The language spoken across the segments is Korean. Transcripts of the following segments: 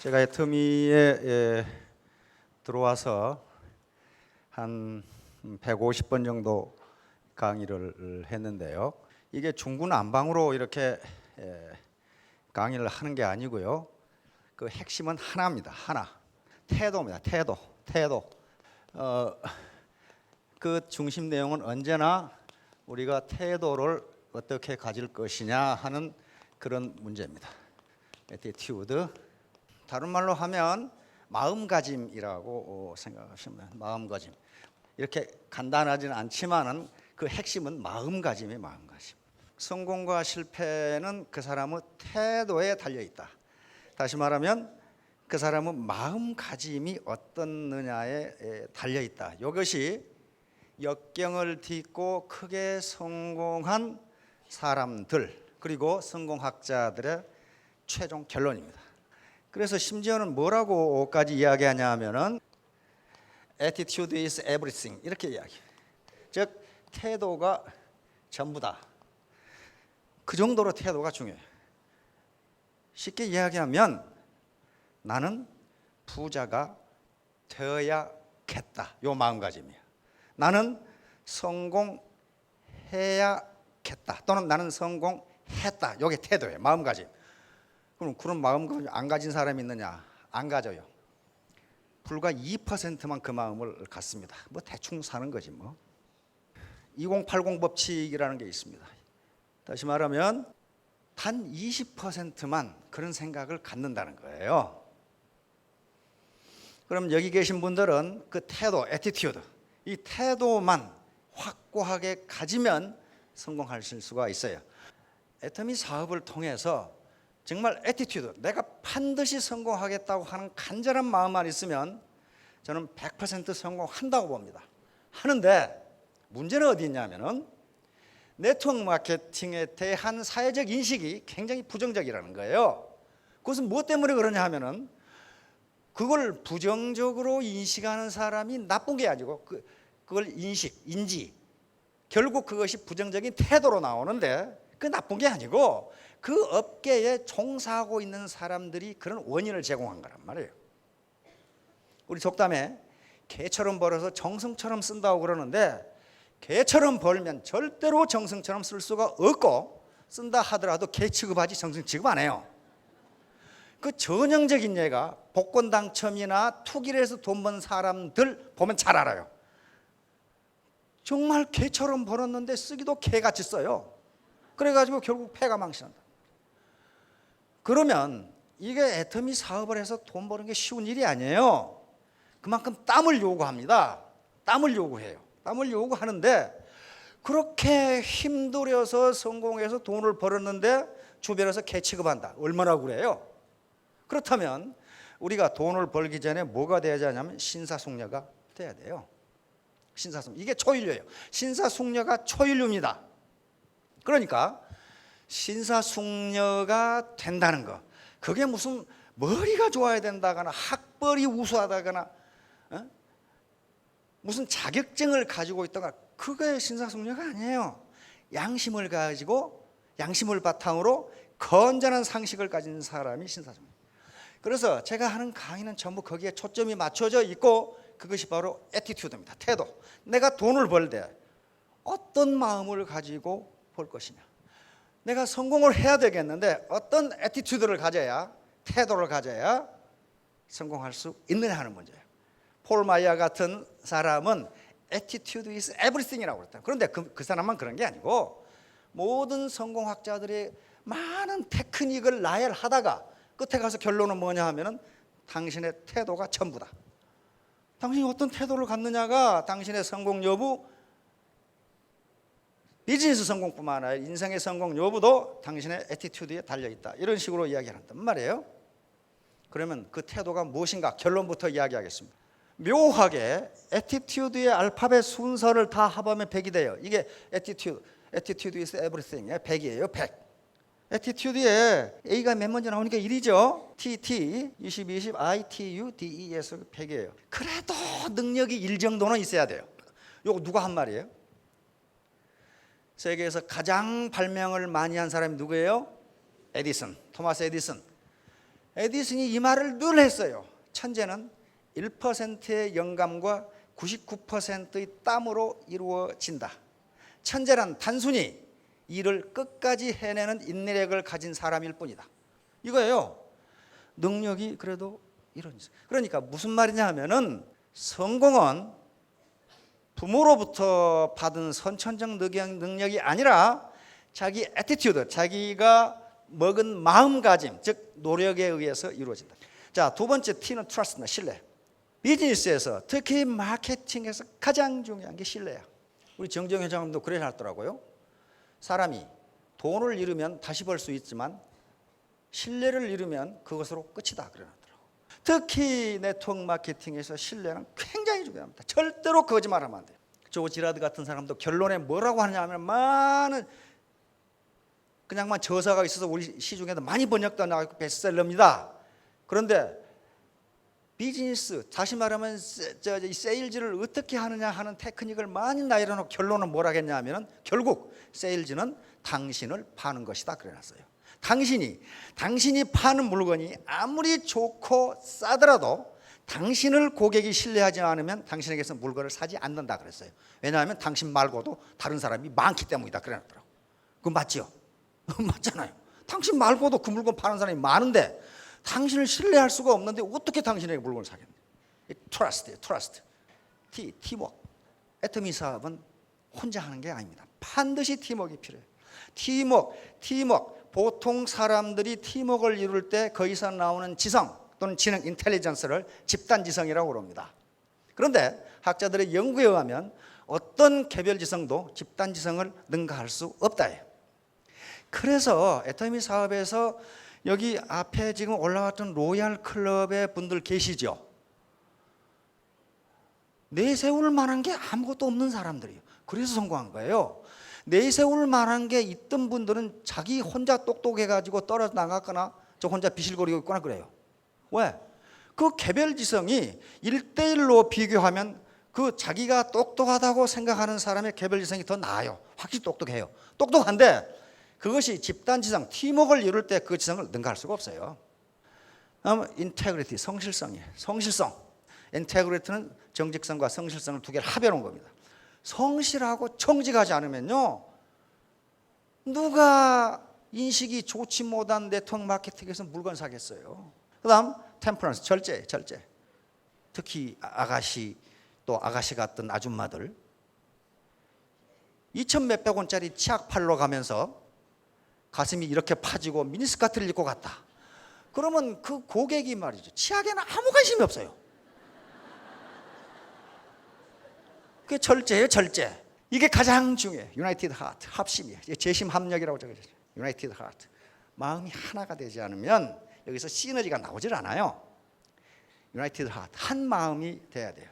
제가 애터미에 들어와서 한 150번 정도 강의를 했는데요. 이게 중구난방으로 이렇게 강의를 하는 게 아니고요. 그 핵심은 하나입니다. 하나. 태도입니다. 태도. 그 중심 내용은 언제나 우리가 태도를 어떻게 가질 것이냐 하는 그런 문제입니다. attitude. 다른 말로 하면 마음가짐이라고 생각하시면 돼요. 마음가짐. 이렇게 간단하지는 않지만은 그 핵심은 마음가짐이에요. 마음가짐. 성공과 실패는 그 사람의 태도에 달려 있다. 다시 말하면 그 사람의 마음가짐이 어떻느냐에 달려 있다. 이것이 역경을 딛고 크게 성공한 사람들 그리고 성공학자들의 최종 결론입니다. 그래서 심지어는 뭐라고까지 이야기하냐 하면은 attitude is everything 이렇게 이야기해요. 즉 태도가 전부다. 그 정도로 태도가 중요해요. 쉽게 이야기하면 나는 부자가 되어야겠다. 요 마음가짐이에요. 나는 성공해야겠다. 또는 나는 성공했다. 요게 태도예요. 마음가짐. 그럼 그런 마음가짐 안 가진 사람이 있느냐? 안 가져요. 불과 2%만 그 마음을 갖습니다. 뭐 대충 사는 거지 뭐. 2080 법칙이라는 게 있습니다. 다시 말하면 단 20%만 그런 생각을 갖는다는 거예요. 그럼 여기 계신 분들은 그 태도, attitude, 이 태도만 확고하게 가지면 성공하실 수가 있어요. 애터미 사업을 통해서 정말 attitude, 내가 반드시 성공하겠다고 하는 간절한 마음만 있으면 저는 100% 성공한다고 봅니다. 하는데 문제는 어디 있냐면은 네트워크 마케팅에 대한 사회적 인식이 굉장히 부정적이라는 거예요. 그것은 무엇 때문에 그러냐 하면은 그걸 부정적으로 인식하는 사람이 나쁜 게 아니고 그걸 인지 결국 그것이 부정적인 태도로 나오는데 그 나쁜 게 아니고 그 업계에 종사하고 있는 사람들이 그런 원인을 제공한 거란 말이에요. 우리 속담에 개처럼 벌어서 정성처럼 쓴다고 그러는데 개처럼 벌면 절대로 정성처럼 쓸 수가 없고 쓴다 하더라도 개 취급하지 정성 취급 안 해요. 그 전형적인 예가 복권 당첨이나 투기를 해서 돈 번 사람들 보면 잘 알아요. 정말 개처럼 벌었는데 쓰기도 개같이 써요. 그래가지고 결국 패가 망신한다. 그러면 이게 애터미 사업을 해서 돈 버는 게 쉬운 일이 아니에요. 그만큼 땀을 요구합니다. 땀을 요구해요. 땀을 요구하는데 그렇게 힘들여서 성공해서 돈을 벌었는데 주변에서 개 취급한다. 얼마나 그래요? 그렇다면 우리가 돈을 벌기 전에 뭐가 돼야 하냐면 신사숙녀가 돼야 돼요. 신사숙녀. 이게 초일류예요. 신사숙녀가 초일류입니다. 그러니까 신사숙녀가 된다는 거. 그게 무슨 머리가 좋아야 된다거나 학벌이 우수하다거나 무슨 자격증을 가지고 있다거나 그게 신사숙녀가 아니에요. 양심을 가지고 양심을 바탕으로 건전한 상식을 가진 사람이 신사숙녀. 그래서 제가 하는 강의는 전부 거기에 초점이 맞춰져 있고 그것이 바로 애티튜드입니다. 태도. 내가 돈을 벌 때 어떤 마음을 가지고 벌 것이냐. 내가 성공을 해야 되겠는데 어떤 애티튜드를 가져야 태도를 가져야 성공할 수 있느냐 하는 문제예요. 폴 마이어 같은 사람은 attitude is everything이라고 그랬다. 그런데 그 사람만 그런 게 아니고 모든 성공학자들이 많은 테크닉을 나열하다가 끝에 가서 결론은 뭐냐 하면은 당신의 태도가 전부다. 당신이 어떤 태도를 갖느냐가 당신의 성공 여부, 비즈니스 성공뿐만 아니라 인생의 성공 여부도 당신의 애티튜드에 달려있다. 이런 식으로 이야기를 한단 말이에요. 그러면 그 태도가 무엇인가 결론부터 이야기하겠습니다. 묘하게 애티튜드의 알파벳 순서를 다 합하면 100이 돼요. 이게 attitude is everything 100이에요. 100. 애티튜드에 A가 몇 번째 나오니까 1이죠. TT, 20, 20, ITU, DE에서 100이에요. 그래도 능력이 1 정도는 있어야 돼요. 이거 누가 한 말이에요? 세계에서 가장 발명을 많이 한 사람이 누구예요? 에디슨, 토마스 에디슨. 에디슨이 이 말을 늘 했어요. 천재는 1%의 영감과 99%의 땀으로 이루어진다. 천재란 단순히 일을 끝까지 해내는 인내력을 가진 사람일 뿐이다. 이거예요. 능력이 그래도 이런. 그러니까 무슨 말이냐 하면은 성공은 부모로부터 받은 선천적 능력이 아니라 자기 애티튜드, 자기가 먹은 마음가짐, 즉 노력에 의해서 이루어진다. 자, 두 번째 T는 트러스트나 신뢰. 비즈니스에서 특히 마케팅에서 가장 중요한 게 신뢰야. 우리 정정 회장님도 그래 하더라고요. 사람이 돈을 잃으면 다시 벌 수 있지만 신뢰를 잃으면 그것으로 끝이다 그러더라고요. 특히 네트워크 마케팅에서 신뢰는 굉장히 중요합니다. 절대로 거짓말하면 안 돼요. 조지 라드 같은 사람도 결론에 뭐라고 하냐면 많은 그냥만 저서가 있어서 우리 시중에도 많이 번역도 나가고 베스트셀러입니다. 그런데 비즈니스, 다시 말하면 세일즈를 어떻게 하느냐 하는 테크닉을 많이 나열해놓고 결론은 뭐라 했냐면 결국 세일즈는 당신을 파는 것이다 그래놨어요. 당신이 파는 물건이 아무리 좋고 싸더라도 당신을 고객이 신뢰하지 않으면 당신에게서 물건을 사지 않는다 그랬어요. 왜냐하면 당신 말고도 다른 사람이 많기 때문이다 그래놨더라고요. 그건 맞죠? 맞잖아요. 당신 말고도 그 물건 파는 사람이 많은데 당신을 신뢰할 수가 없는데 어떻게 당신에게 물건을 사겠냐. 트러스트예요. 트러스트. 팀워크. 애터미 사업은 혼자 하는 게 아닙니다. 반드시 팀워크가 필요해요. 팀워크. 보통 사람들이 팀워크를 이룰 때 거기서 나오는 지성 또는 지능, 인텔리전스를 집단지성이라고 그럽니다. 그런데 학자들의 연구에 의하면 어떤 개별지성도 집단지성을 능가할 수 없다예요. 그래서 애터미 사업에서 여기 앞에 지금 올라왔던 로얄 클럽의 분들 계시죠? 내세울 만한 게 아무것도 없는 사람들이에요. 그래서 성공한 거예요. 내세울 만한 게 있던 분들은 자기 혼자 똑똑해가지고 떨어져 나갔거나 저 혼자 비실거리고 있거나 그래요. 왜? 그 개별지성이 1대1로 비교하면 그 자기가 똑똑하다고 생각하는 사람의 개별지성이 더 나아요. 확실히 똑똑해요. 똑똑한데 그것이 집단지성, 팀워크를 이룰 때 그 지성을 능가할 수가 없어요. 다음 인테그리티, 성실성이에요. 성실성. 인테그리티는 정직성과 성실성을 두 개를 합해놓은 겁니다. 성실하고 정직하지 않으면요, 누가 인식이 좋지 못한 네트워크 마케팅에서 물건 사겠어요. 그 다음 템퍼런스, 절제. 특히 아가씨, 또 아가씨 같은 아줌마들 2천 몇백 원짜리 치약 팔러 가면서 가슴이 이렇게 파지고 미니스커트를 입고 갔다. 그러면 그 고객이 말이죠, 치약에는 아무 관심이 없어요. 그게 절제예요, 절제. 이게 가장 중요해요. 유나이티드 하트, 합심이에요. 재심 합력이라고 적어졌어요. 유나이티드 하트. 마음이 하나가 되지 않으면 여기서 시너지가 나오질 않아요. 유나이티드 하트, 한 마음이 돼야 돼요.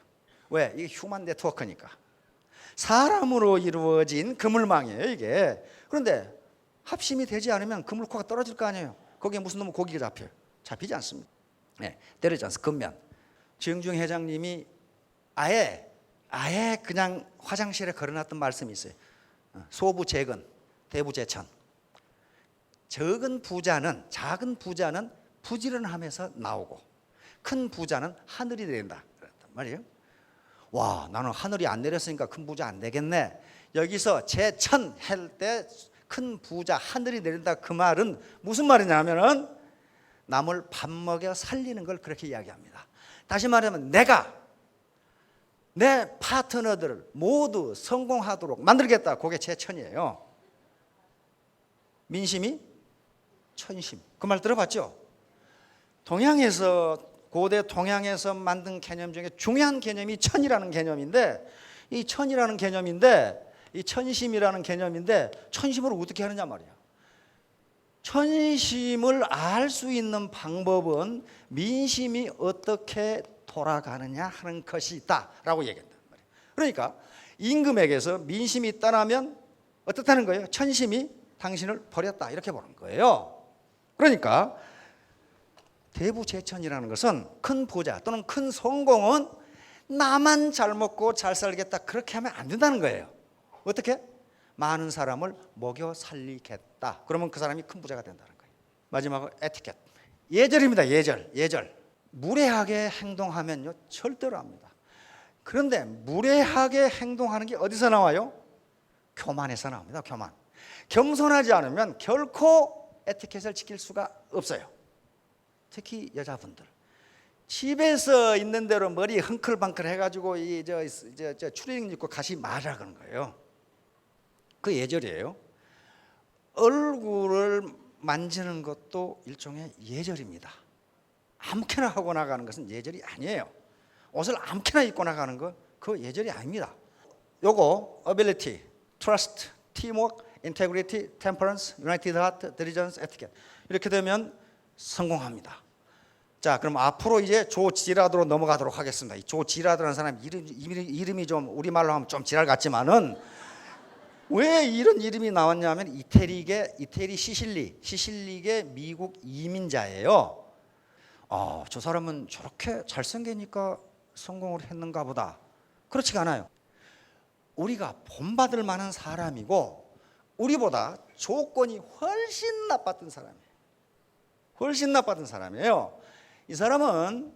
왜? 이게 휴먼 네트워크니까. 사람으로 이루어진 그물망이에요, 이게. 그런데 합심이 되지 않으면 그물코가 떨어질 거 아니에요. 거기에 무슨 놈의 고기가 잡혀요? 잡히지 않습니다. 네, 때리지 않습니다. 근면. 정중 회장님이 아예 그냥 화장실에 걸어놨던 말씀이 있어요. 소부재근, 대부재천. 작은 부자는 부지런함에서 나오고 큰 부자는 하늘이 내린다 그랬단 말이에요. 와, 나는 하늘이 안 내렸으니까 큰 부자 안 되겠네. 여기서 재천 할 때 큰 부자 하늘이 내린다, 그 말은 무슨 말이냐면은 남을 밥 먹여 살리는 걸 그렇게 이야기합니다. 다시 말하면 내가 내 파트너들을 모두 성공하도록 만들겠다. 그게 재천이에요. 민심이 천심. 그 말 들어봤죠? 고대 동양에서 만든 개념 중에 중요한 개념이 천이라는 개념인데, 이 천심이라는 개념인데 천심을 어떻게 하느냐 말이야. 천심을 알 수 있는 방법은 민심이 어떻게 돌아가느냐 하는 것이 있다라고 얘기한단 말이에요. 그러니까 임금에게서 민심이 떠나면 어떻다는 거예요? 천심이 당신을 버렸다, 이렇게 보는 거예요. 그러니까 대부재천이라는 것은 큰 부자 또는 큰 성공은 나만 잘 먹고 잘 살겠다, 그렇게 하면 안 된다는 거예요. 어떻게? 많은 사람을 먹여 살리겠다. 그러면 그 사람이 큰 부자가 된다는 거예요. 마지막으로 에티켓, 예절입니다. 예절. 무례하게 행동하면요 절대로 합니다. 그런데 무례하게 행동하는 게 어디서 나와요? 교만에서 나옵니다. 교만. 겸손하지 않으면 결코 에티켓을 지킬 수가 없어요. 특히 여자분들. 집에서 있는 대로 머리 흥클방클 해가지고 저 추리닝 입고 가시 말라 그런 거예요. 그 예절이에요. 얼굴을 만지는 것도 일종의 예절입니다. 아무렇게나 하고 나가는 것은 예절이 아니에요. 옷을 아무렇게나 입고 나가는 거 그거 예절이 아닙니다. 요거 ability, trust, teamwork, integrity, temperance, united heart, diligence, etiquette 이렇게 되면 성공합니다. 자, 그럼 앞으로 이제 조 지라드로 넘어가도록 하겠습니다. 이 조 지라드라는 사람 이름이 좀 우리말로 하면 좀 지랄 같지만은 왜 이런 이름이 나왔냐면 이태리 시실리계 미국 이민자예요. 저 사람은 저렇게 잘생기니까 성공을 했는가 보다. 그렇지가 않아요. 우리가 본받을 만한 사람이고 우리보다 조건이 훨씬 나빴던 사람이에요. 훨씬 나빴던 사람이에요. 이 사람은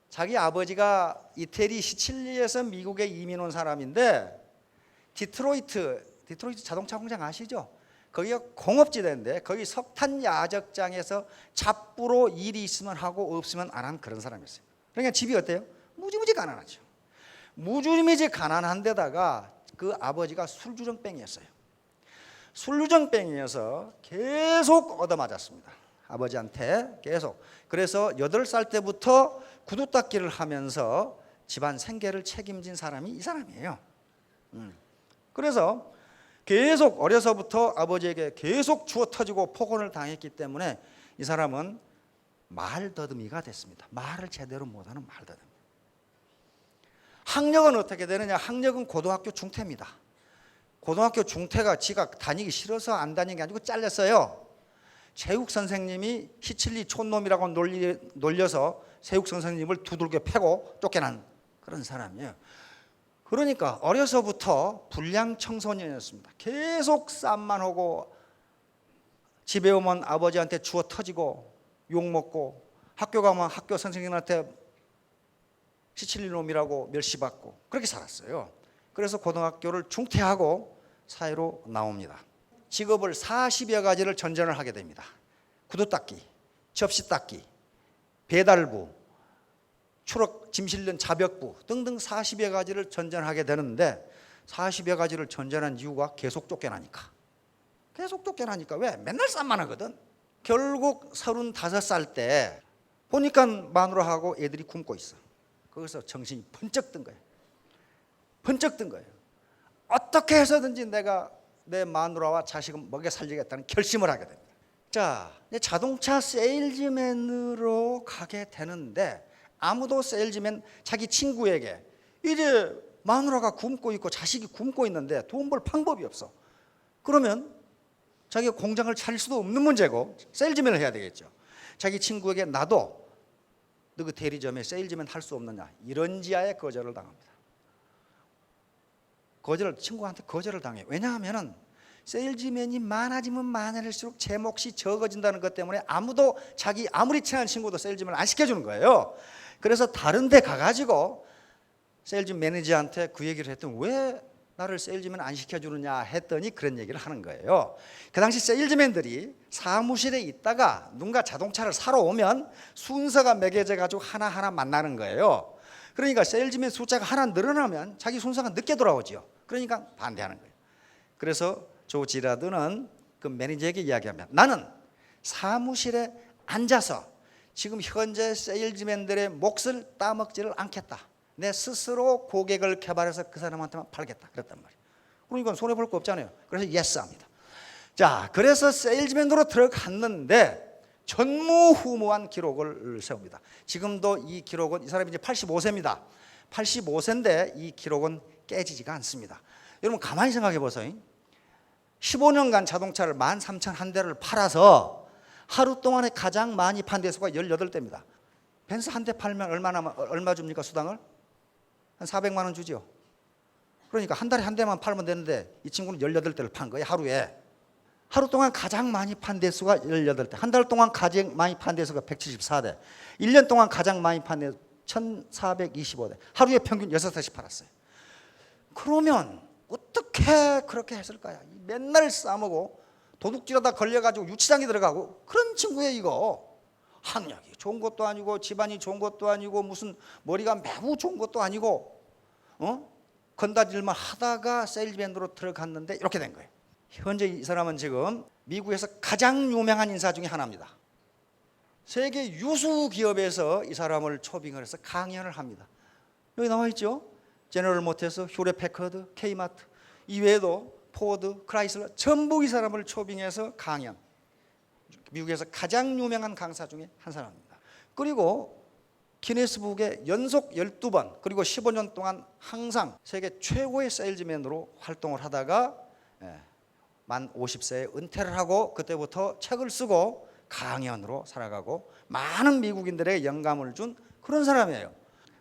자기 아버지가 이태리 시칠리에서 미국에 이민 온 사람인데 디트로이트 자동차 공장 아시죠? 거기가 공업지대인데 거기 석탄 야적장에서 잡부로 일이 있으면 하고 없으면 안 한 그런 사람이었어요. 그러니까 집이 어때요? 무지무지 가난하죠. 무지무지 가난한 데다가 그 아버지가 술주정뱅이였어요. 술주정뱅이여서 계속 얻어맞았습니다. 아버지한테 계속. 그래서 8살 때부터 구두 닦기를 하면서 집안 생계를 책임진 사람이 이 사람이에요. 그래서 계속 어려서부터 아버지에게 계속 주워 터지고 폭언을 당했기 때문에 이 사람은 말더듬이가 됐습니다. 말을 제대로 못하는 말더듬이. 학력은 어떻게 되느냐? 학력은 고등학교 중퇴입니다. 고등학교 중퇴가 지가 다니기 싫어서 안 다니는 게 아니고 잘렸어요. 체육 선생님이 시칠리 촌놈이라고 놀려서 체육 선생님을 두들겨 패고 쫓겨난 그런 사람이에요. 그러니까 어려서부터 불량 청소년이었습니다. 계속 쌈만 하고 집에 오면 아버지한테 주워 터지고 욕먹고 학교 가면 학교 선생님한테 시칠리 놈이라고 멸시받고 그렇게 살았어요. 그래서 고등학교를 중퇴하고 사회로 나옵니다. 직업을 40여 가지를 전전을 하게 됩니다. 구두 닦기, 접시 닦기, 배달부, 추락 짐 실는 자벽부 등등 40여 가지를 전전하게 되는데 40여 가지를 전전한 이유가 계속 쫓겨나니까. 왜? 맨날 쌈만 하거든. 결국 35살 때 보니까 마누라하고 애들이 굶고 있어. 거기서 정신이 번쩍 든 거예요. 어떻게 해서든지 내가 내 마누라와 자식을 먹여 살리겠다는 결심을 하게 됩니다. 자, 자동차 세일즈맨으로 가게 되는데 아무도 세일즈맨 자기 친구에게 이제 마누라가 굶고 있고 자식이 굶고 있는데 돈 벌 방법이 없어. 그러면 자기가 공장을 차릴 수도 없는 문제고 세일즈맨을 해야 되겠죠. 자기 친구에게 나도 너 그 대리점에 세일즈맨 할 수 없느냐 이런 지하에 거절을 당합니다. 친구한테 거절을 당해요. 왜냐하면 세일즈맨이 많아지면 많아질수록 제 몫이 적어진다는 것 때문에 아무도 자기 아무리 친한 친구도 세일즈맨을 안 시켜주는 거예요. 그래서 다른 데 가가지고 세일즈 매니저한테 그 얘기를 했더니 왜 나를 세일즈맨 안 시켜주느냐 했더니 그런 얘기를 하는 거예요. 그 당시 세일즈맨들이 사무실에 있다가 누군가 자동차를 사러 오면 순서가 매겨져 가지고 하나하나 만나는 거예요. 그러니까 세일즈맨 숫자가 하나 늘어나면 자기 순서가 늦게 돌아오죠. 그러니까 반대하는 거예요. 그래서 조 지라드는 그 매니저에게 이야기합니다. 나는 사무실에 앉아서 지금 현재 세일즈맨들의 몫을 따먹지를 않겠다. 내 스스로 고객을 개발해서 그 사람한테만 팔겠다. 그랬단 말이에요. 그러니까 손해볼 거 없잖아요. 그래서 예스 합니다. 자, 그래서 세일즈맨으로 들어갔는데 전무후무한 기록을 세웁니다. 지금도 이 기록은 이 사람이 이제 85세입니다. 85세인데 이 기록은 깨지지가 않습니다. 여러분 가만히 생각해 보세요. 15년간 자동차를 13,001대를 팔아서 하루 동안에 가장 많이 판 대수가 18대입니다. 벤츠 한 대 팔면 얼마 줍니까 수당을? 한 400만 원 주죠. 그러니까 한 달에 한 대만 팔면 되는데 이 친구는 18대를 판 거예요 하루에. 하루 동안 가장 많이 판 대수가 18대, 한 달 동안 가장 많이 판 대수가 174대, 1년 동안 가장 많이 판 대수 1425대, 하루에 평균 6대씩 팔았어요. 그러면 어떻게 그렇게 했을까요? 맨날 싸먹고 도둑질하다 걸려가지고 유치장에 들어가고 그런 친구예요. 이거 학력이 좋은 것도 아니고 집안이 좋은 것도 아니고 무슨 머리가 매우 좋은 것도 아니고 건다질만 하다가 세일즈맨으로 들어갔는데 이렇게 된 거예요. 현재 이 사람은 지금 미국에서 가장 유명한 인사 중에 하나입니다. 세계 유수 기업에서 이 사람을 초빙을 해서 강연을 합니다. 여기 나와 있죠. 제너럴 모터스, 휴렛 패커드, K마트, 이외에도 포드, 크라이슬러 전부 이 사람을 초빙해서 강연. 미국에서 가장 유명한 강사 중에 한 사람입니다. 그리고 기네스북에 연속 12번 그리고 15년 동안 항상 세계 최고의 세일즈맨으로 활동을 하다가 만 50세에 은퇴를 하고 그때부터 책을 쓰고 강연으로 살아가고 많은 미국인들에게 영감을 준 그런 사람이에요.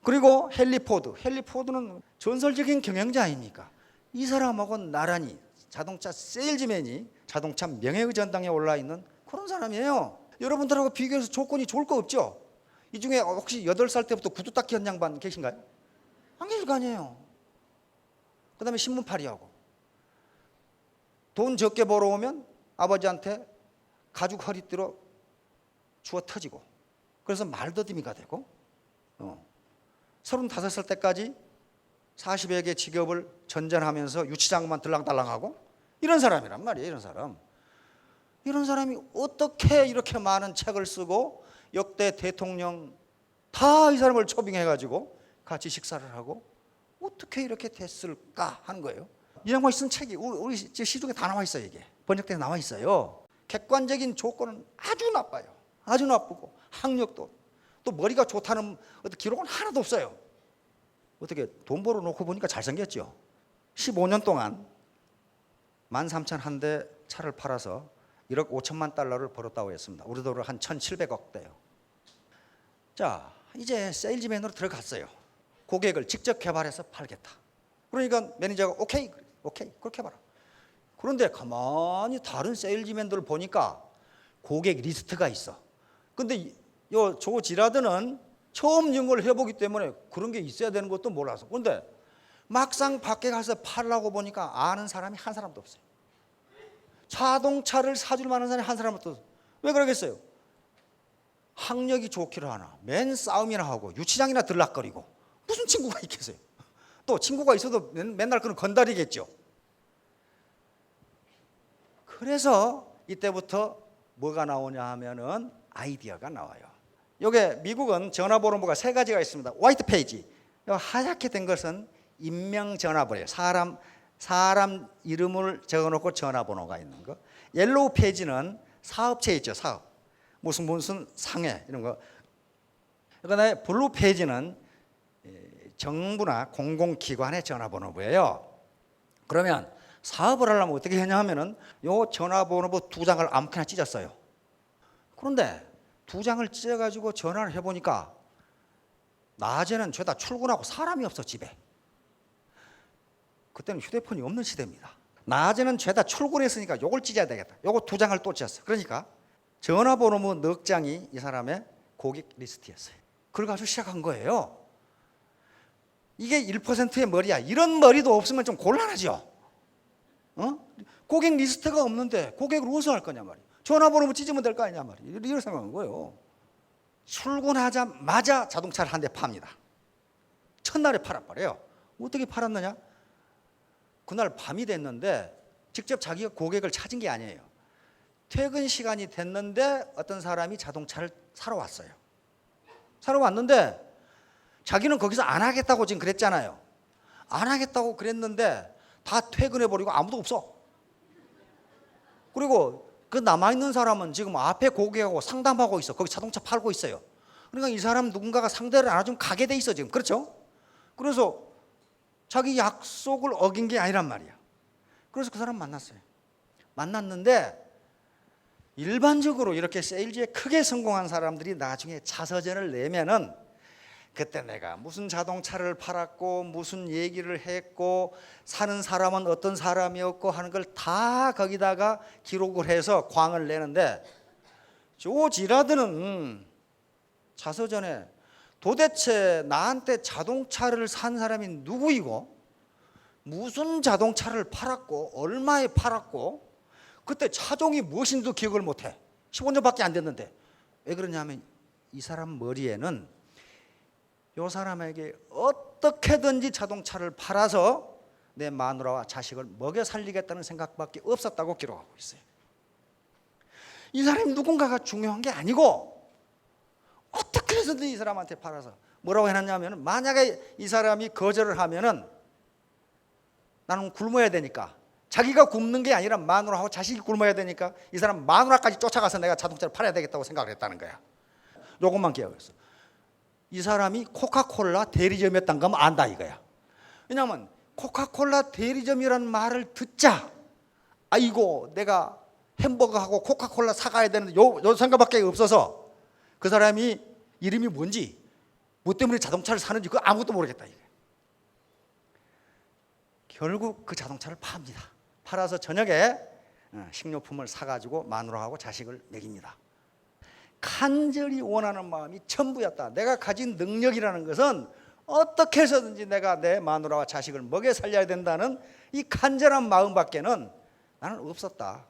그리고 헨리 포드는 전설적인 경영자 아닙니까? 이 사람하고 나란히 자동차 세일즈맨이 자동차 명예의 전당에 올라있는 그런 사람이에요. 여러분들하고 비교해서 조건이 좋을 거 없죠? 이 중에 혹시 8살 때부터 구두 닦기 한 양반 계신가요? 안 계실 거 아니에요. 그 다음에 신문팔이하고 돈 적게 벌어오면 아버지한테 가죽 허리띠로 주워 터지고 그래서 말더듬이가 되고 35살 때까지 40여 개 직업을 전전하면서 유치장만 들랑달랑하고 이런 사람이란 말이에요. 이런 사람이 어떻게 이렇게 많은 책을 쓰고 역대 대통령 다 이 사람을 초빙해가지고 같이 식사를 하고 어떻게 이렇게 됐을까 하는 거예요. 이 양반이 쓴 책이 우리 시중에 다 나와 있어요. 이게 번역돼서 나와 있어요. 객관적인 조건은 아주 나빠요. 아주 나쁘고 학력도 또 머리가 좋다는 어떤 기록은 하나도 없어요. 어떻게 돈 벌어놓고 보니까 잘생겼죠. 15년 동안 13,001대 차를 팔아서 1억 5천만 달러를 벌었다고 했습니다. 우리 돈으로 한 1,700억 대요. 자, 이제 세일즈맨으로 들어갔어요. 고객을 직접 개발해서 팔겠다. 그러니까 매니저가 오케이 그렇게 해봐라. 그런데 가만히 다른 세일즈맨들을 보니까 고객 리스트가 있어. 근데 조 지라드는 처음 연구를 해보기 때문에 그런 게 있어야 되는 것도 몰라서. 그런데 막상 밖에 가서 팔라고 보니까 아는 사람이 한 사람도 없어요. 자동차를 사줄 만한 사람이 한 사람도 없어요. 왜 그러겠어요? 학력이 좋기를 하나, 맨 싸움이나 하고 유치장이나 들락거리고 무슨 친구가 있겠어요? 또 친구가 있어도 맨날 그런 건달이겠죠. 그래서 이때부터 뭐가 나오냐 하면은 아이디어가 나와요. 요게 미국은 전화번호가 3가지가 있습니다. 화이트 페이지. 하얗게 된 것은 임명 전화번호예요. 사람 이름을 적어놓고 전화번호가 있는 거. 옐로우 페이지는 사업체 있죠. 사업. 무슨 상해 이런 거. 그다음에 블루 페이지는 정부나 공공기관의 전화번호부예요. 그러면 사업을 하려면 어떻게 하냐 하면은 요 전화번호부 2장을 아무렇게나 찢었어요. 그런데 2장을 찢어가지고 전화를 해보니까 낮에는 죄다 출근하고 사람이 없어 집에. 그때는 휴대폰이 없는 시대입니다. 낮에는 죄다 출근했으니까 요걸 찢어야 되겠다. 요거 2장을 또 찢었어. 그러니까 전화번호부 넉 장이 이 사람의 고객 리스트였어요. 그걸 가지고 시작한 거예요. 이게 1%의 머리야. 이런 머리도 없으면 좀 곤란하죠. 고객 리스트가 없는데 고객을 어디서 할 거냐 말이야. 전화번호 찢으면 될 거 아니냐 말이야. 이렇게 생각한 거예요. 출근하자마자 자동차를 한 대 팝니다. 첫날에 팔아버려요. 어떻게 팔았느냐? 그날 밤이 됐는데 직접 자기가 고객을 찾은 게 아니에요. 퇴근 시간이 됐는데 어떤 사람이 자동차를 사러 왔어요. 사러 왔는데 자기는 거기서 안 하겠다고 지금 그랬잖아요. 안 하겠다고 그랬는데 다 퇴근해버리고 아무도 없어. 그리고 그 남아있는 사람은 지금 앞에 고객하고 상담하고 있어. 거기 자동차 팔고 있어요. 그러니까 이 사람 누군가가 상대를 안 해주면 가게 돼 있어 지금. 그렇죠? 그래서 자기 약속을 어긴 게 아니란 말이야. 그래서 그 사람 만났어요. 만났는데 일반적으로 이렇게 세일즈에 크게 성공한 사람들이 나중에 자서전을 내면은 그때 내가 무슨 자동차를 팔았고 무슨 얘기를 했고 사는 사람은 어떤 사람이었고 하는 걸 다 거기다가 기록을 해서 광을 내는데, 조 지라드는 자서전에 도대체 나한테 자동차를 산 사람이 누구이고 무슨 자동차를 팔았고 얼마에 팔았고 그때 차종이 무엇인지도 기억을 못해. 15년밖에 안 됐는데. 왜 그러냐면 이 사람 머리에는 이 사람에게 어떻게든지 자동차를 팔아서 내 마누라와 자식을 먹여 살리겠다는 생각밖에 없었다고 기록하고 있어요. 이 사람이 누군가가 중요한 게 아니고 어떻게 해서든 이 사람한테 팔아서 뭐라고 해놨냐면, 만약에 이 사람이 거절을 하면은 나는 굶어야 되니까, 자기가 굶는 게 아니라 마누라하고 자식이 굶어야 되니까 이 사람 마누라까지 쫓아가서 내가 자동차를 팔아야 되겠다고 생각을 했다는 거야. 요것만 기억했어. 이 사람이 코카콜라 대리점이었던 거 안다 이거야. 왜냐하면 코카콜라 대리점이라는 말을 듣자, 아이고 내가 햄버거하고 코카콜라 사가야 되는데 요 생각밖에 없어서 그 사람이 이름이 뭔지 뭐 때문에 자동차를 사는지 그 아무것도 모르겠다 이게. 결국 그 자동차를 팝니다. 팔아서 저녁에 식료품을 사가지고 마누라하고 자식을 먹입니다. 간절히 원하는 마음이 전부였다. 내가 가진 능력이라는 것은 어떻게 해서든지 내가 내 마누라와 자식을 먹여 살려야 된다는 이 간절한 마음밖에는 나는 없었다.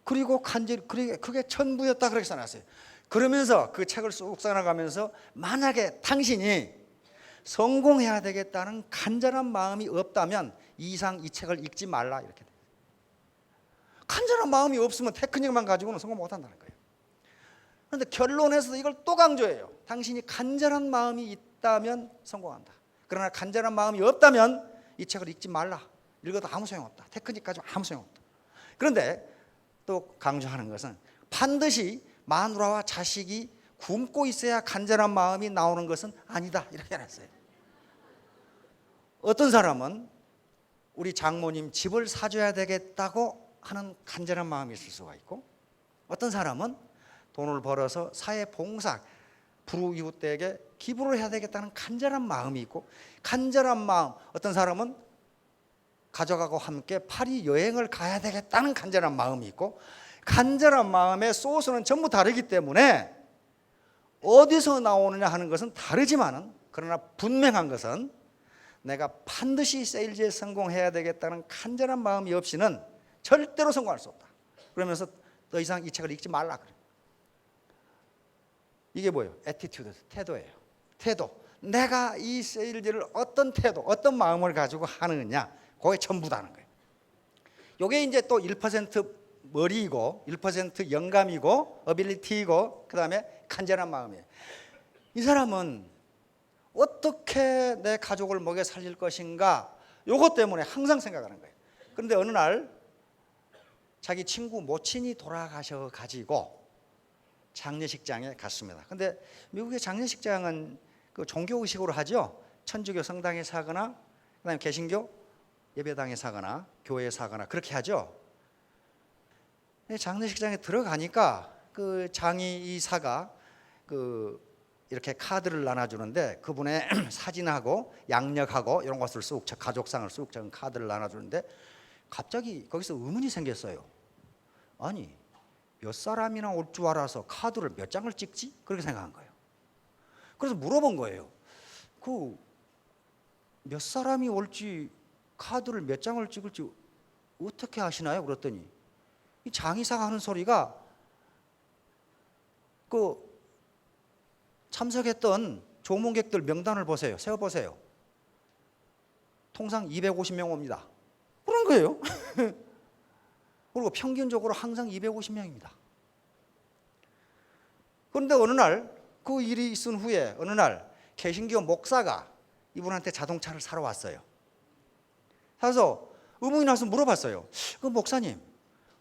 그리고 간절히 그게 전부였다 그렇게 써놨어요. 그러면서 그 책을 쑥 써나가면서 만약에 당신이 성공해야 되겠다는 간절한 마음이 없다면 이 이상 이 책을 읽지 말라 이렇게 돼요. 간절한 마음이 없으면 테크닉만 가지고는 성공 못한다는 거예요. 그런데 결론에서도 이걸 또 강조해요. 당신이 간절한 마음이 있다면 성공한다. 그러나 간절한 마음이 없다면 이 책을 읽지 말라. 읽어도 아무 소용없다. 테크닉 가지고 아무 소용없다. 그런데 또 강조하는 것은 반드시 마누라와 자식이 굶고 있어야 간절한 마음이 나오는 것은 아니다 이렇게 해놨어요. 어떤 사람은 우리 장모님 집을 사줘야 되겠다고 하는 간절한 마음이 있을 수가 있고, 어떤 사람은 돈을 벌어서 사회 봉사, 불우이웃에게 기부를 해야 되겠다는 간절한 마음이 있고, 간절한 마음, 어떤 사람은 가족하고 함께 파리 여행을 가야 되겠다는 간절한 마음이 있고, 간절한 마음의 소스는 전부 다르기 때문에 어디서 나오느냐 하는 것은 다르지만은, 그러나 분명한 것은 내가 반드시 세일즈에 성공해야 되겠다는 간절한 마음이 없이는 절대로 성공할 수 없다. 그러면서 더 이상 이 책을 읽지 말라 그래요. 이게 뭐예요? 애티튜드, 태도예요. 태도. 내가 이 세일즈를 어떤 태도, 어떤 마음을 가지고 하느냐, 그게 전부다는 거예요. 이게 이제 또 1% 머리이고 1% 영감이고 어빌리티이고 그다음에 간절한 마음이에요. 이 사람은 어떻게 내 가족을 먹여 살릴 것인가, 요것 때문에 항상 생각하는 거예요. 그런데 어느 날 자기 친구 모친이 돌아가셔 가지고 장례식장에 갔습니다. 근데 미국의 장례식장은 그 종교 의식으로 하죠. 천주교 성당에 사거나 그다음에 개신교 예배당에 사거나 교회에 사거나 그렇게 하죠. 장례식장에 들어가니까 그 장의사가 이렇게 카드를 나눠주는데, 그분의 사진하고 양력하고 이런 것을 쑥, 가족상을 쑥 적은 카드를 나눠주는데, 갑자기 거기서 의문이 생겼어요. 아니, 몇 사람이나 올 줄 알아서 카드를 몇 장을 찍지? 그렇게 생각한 거예요. 그래서 물어본 거예요. 몇 사람이 올지 카드를 몇 장을 찍을지 어떻게 아시나요? 그랬더니 이 장의사가 하는 소리가 참석했던 조문객들 명단을 보세요. 세어보세요. 통상 250명 옵니다. 그런 거예요. 그리고 평균적으로 항상 250명입니다. 그런데 어느 날 그 일이 있은 후에 어느 날 개신교 목사가 이분한테 자동차를 사러 왔어요. 그래서 의문이 나서 물어봤어요. 그 목사님,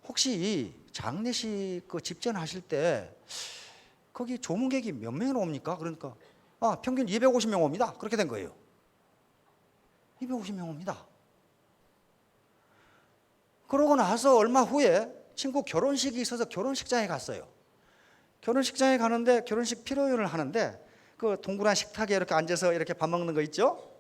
혹시 장례식 그 집전하실 때 거기 조문객이 몇 명이나 옵니까? 그러니까 평균 250명 옵니다. 그렇게 된 거예요. 250명 옵니다. 그러고 나서 얼마 후에 친구 결혼식이 있어서 결혼식장에 갔어요. 결혼식장에 가는데 결혼식 피로연을 하는데 그 동그란 식탁에 이렇게 앉아서 이렇게 밥 먹는 거 있죠?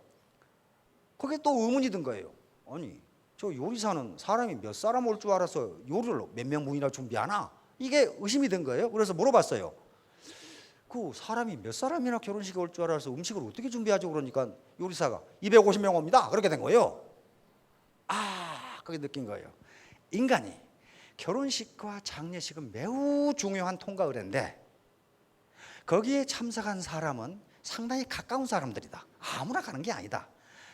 거기에 또 의문이 든 거예요. 아니, 저 요리사는 사람이 몇 사람 올 줄 알아서 요리를 몇 명분이나 준비하나? 이게 의심이 든 거예요. 그래서 물어봤어요. 그 사람이 몇 사람이나 결혼식에 올 줄 알아서 음식을 어떻게 준비하죠? 그러니까 요리사가 250명 옵니다. 그렇게 된 거예요. 그게 느낀 거예요. 인간이 결혼식과 장례식은 매우 중요한 통과 의례인데 거기에 참석한 사람은 상당히 가까운 사람들이다. 아무나 가는 게 아니다.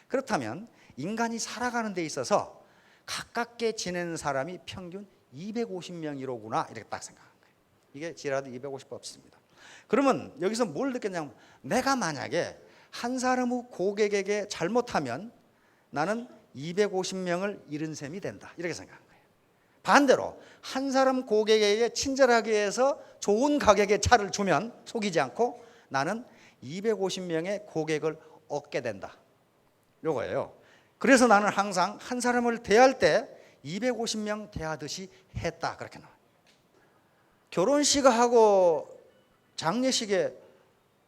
그렇다면 인간이 살아가는 데 있어서 가깝게 지내는 사람이 평균 250명이로구나 이렇게 딱 생각한 거예요. 이게 지라도 250법칙입니다. 그러면 여기서 뭘 느꼈냐면 내가 만약에 한 사람의 고객에게 잘못하면 나는 250명을 잃은 셈이 된다 이렇게 생각한 거예요. 반대로 한 사람 고객에게 친절하게 해서 좋은 가격에 차를 주면 속이지 않고 나는 250명의 고객을 얻게 된다 이거예요. 그래서 나는 항상 한 사람을 대할 때 250명 대하듯이 했다 그렇게 나와요. 결혼식하고 장례식에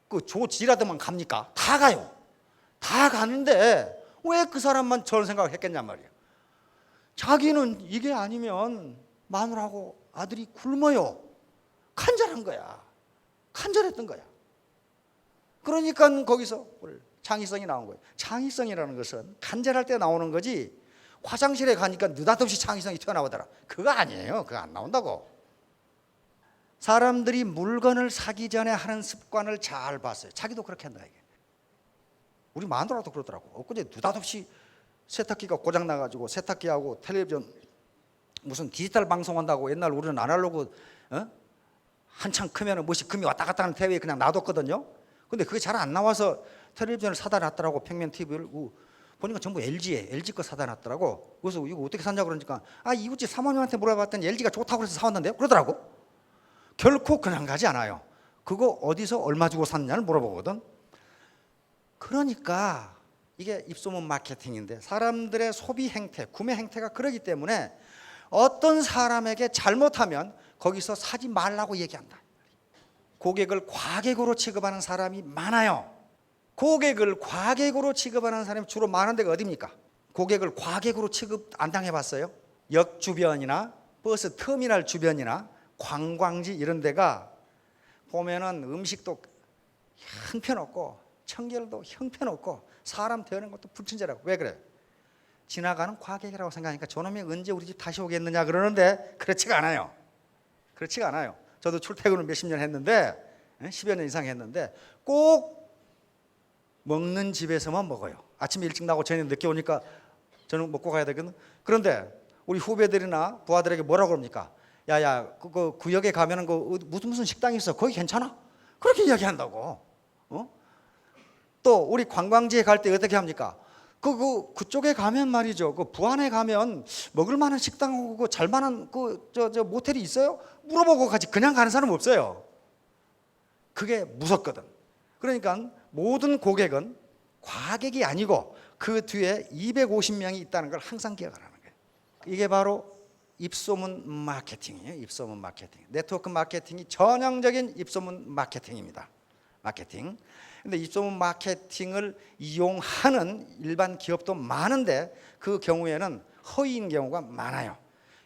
그 조지라드만 갑니까? 다 가요. 다 가는데 왜 그 사람만 저런 생각을 했겠냔 말이에요. 자기는 이게 아니면 마누라하고 아들이 굶어요. 간절한 거야. 간절했던 거야. 그러니까 거기서 창의성이 나온 거예요. 창의성이라는 것은 간절할 때 나오는 거지 화장실에 가니까 느닷없이 창의성이 튀어나오더라. 그거 아니에요. 그거 안 나온다고. 사람들이 물건을 사기 전에 하는 습관을 잘 봤어요. 자기도 그렇게 한다 이게. 우리 마누라도 그러더라고. 엊그제 느닷없이 세탁기가 고장 나가지고 세탁기하고 텔레비전 무슨 디지털 방송한다고 옛날 우리는 아날로그 한참 크면은 뭐시 금이 왔다 갔다 하는 TV에 그냥 놔뒀거든요. 근데 그게 잘 안 나와서 텔레비전을 사다 놨더라고. 평면 TV를 보니까 전부 LG 거 사다 놨더라고. 그래서 이거 어떻게 샀냐 그러니까 이웃집 사모님한테 물어봤더니 LG가 좋다고 그래서 사왔는데요. 그러더라고. 결코 그냥 가지 않아요. 그거 어디서 얼마 주고 샀냐를 물어보거든. 그러니까 이게 입소문 마케팅인데 사람들의 소비 행태, 구매 행태가 그러기 때문에 어떤 사람에게 잘못하면 거기서 사지 말라고 얘기한다. 고객을 과객으로 취급하는 사람이 많아요. 고객을 과객으로 취급하는 사람이 주로 많은 데가 어디입니까? 고객을 과객으로 취급 안 당해봤어요? 역 주변이나 버스 터미널 주변이나 관광지 이런 데가 보면은 음식도 형편없고 청결도 형편없고 사람 대하는 것도 불친절하고. 왜 그래요? 지나가는 과객이라고 생각하니까 저놈이 언제 우리 집 다시 오겠느냐 그러는데 그렇지가 않아요. 그렇지가 않아요. 저도 출퇴근을 몇십 년 했는데 10여 년 이상 했는데 꼭 먹는 집에서만 먹어요. 아침에 일찍 나고 저녁에 늦게 오니까 저녁 먹고 가야 되거든. 그런데 우리 후배들이나 부하들에게 뭐라고 그럽니까? 야야 그 구역에 가면은 그 무슨 식당이 있어. 거기 괜찮아? 그렇게 이야기한다고. 또 우리 관광지에 갈 때 어떻게 합니까? 그쪽에 가면 말이죠. 그 부안에 가면 먹을 만한 식당하고 그 잘 만한 저 모텔이 있어요? 물어보고 가지. 그냥 가는 사람 없어요. 그게 무섭거든. 그러니까 모든 고객은 과객이 아니고 그 뒤에 250명이 있다는 걸 항상 기억하라는 거예요. 이게 바로 입소문 마케팅이에요. 입소문 마케팅. 네트워크 마케팅이 전형적인 입소문 마케팅입니다. 마케팅. 근데 입소문 마케팅을 이용하는 일반 기업도 많은데 그 경우에는 허위인 경우가 많아요.